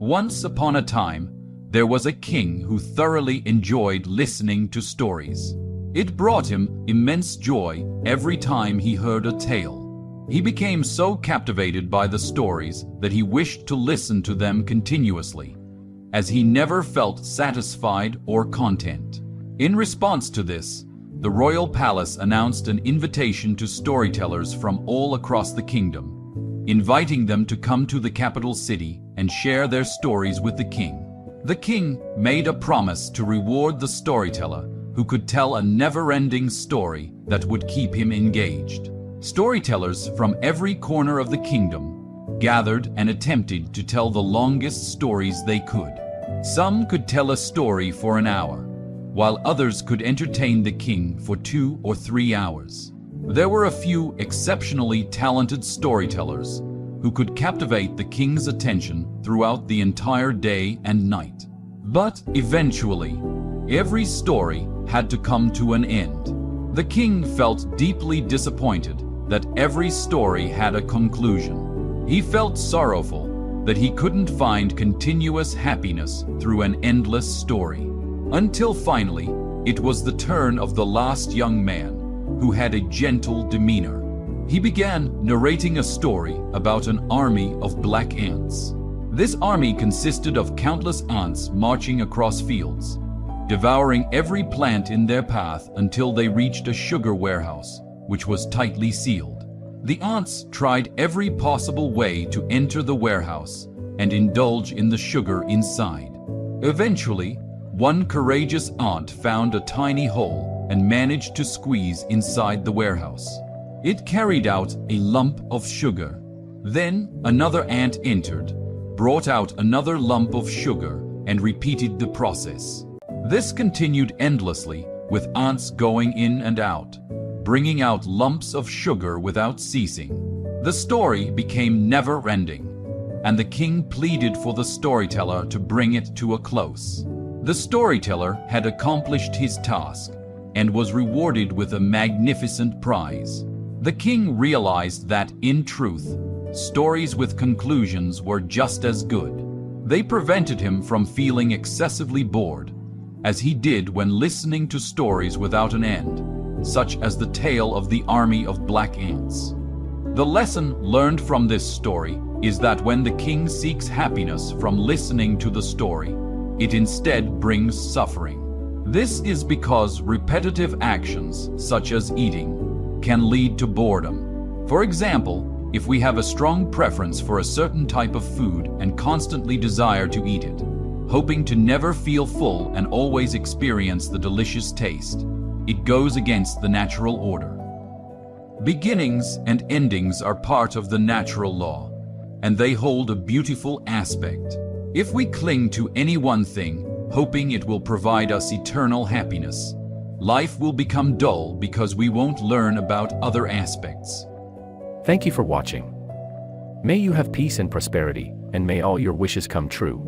Once upon a time, there was a king who thoroughly enjoyed listening to stories. It brought him immense joy every time he heard a tale. He became so captivated by the stories that he wished to listen to them continuously, as he never felt satisfied or content. In response to this, the royal palace announced an invitation to storytellers from all across the kingdom, inviting them to come to the capital city and share their stories with the king. The king made a promise to reward the storyteller who could tell a never-ending story that would keep him engaged. Storytellers from every corner of the kingdom gathered and attempted to tell the longest stories they could. Some could tell a story for an hour, while others could entertain the king for 2 or 3 hours. There were a few exceptionally talented storytellers who could captivate the king's attention throughout the entire day and night. But eventually, every story had to come to an end. The king felt deeply disappointed that every story had a conclusion. He felt sorrowful that he couldn't find continuous happiness through an endless story. Until finally, it was the turn of the last young man, who had a gentle demeanor. He began narrating a story about an army of black ants. This army consisted of countless ants marching across fields, devouring every plant in their path until they reached a sugar warehouse, which was tightly sealed. The ants tried every possible way to enter the warehouse and indulge in the sugar inside. Eventually, one courageous ant found a tiny hole and managed to squeeze inside the warehouse. It carried out a lump of sugar. Then another ant entered, brought out another lump of sugar, and repeated the process. This continued endlessly, with ants going in and out, bringing out lumps of sugar without ceasing. The story became never-ending, and the king pleaded for the storyteller to bring it to a close. The storyteller had accomplished his task and was rewarded with a magnificent prize. The king realized that, in truth, stories with conclusions were just as good. They prevented him from feeling excessively bored, as he did when listening to stories without an end, such as the tale of the army of black ants. The lesson learned from this story is that when the king seeks happiness from listening to the story, it instead brings suffering. This is because repetitive actions, such as eating, can lead to boredom. For example, if we have a strong preference for a certain type of food and constantly desire to eat it, hoping to never feel full and always experience the delicious taste, it goes against the natural order. Beginnings and endings are part of the natural law, and they hold a beautiful aspect. If we cling to any one thing, hoping it will provide us eternal happiness, life will become dull because we won't learn about other aspects. Thank you for watching. May you have peace and prosperity, and may all your wishes come true.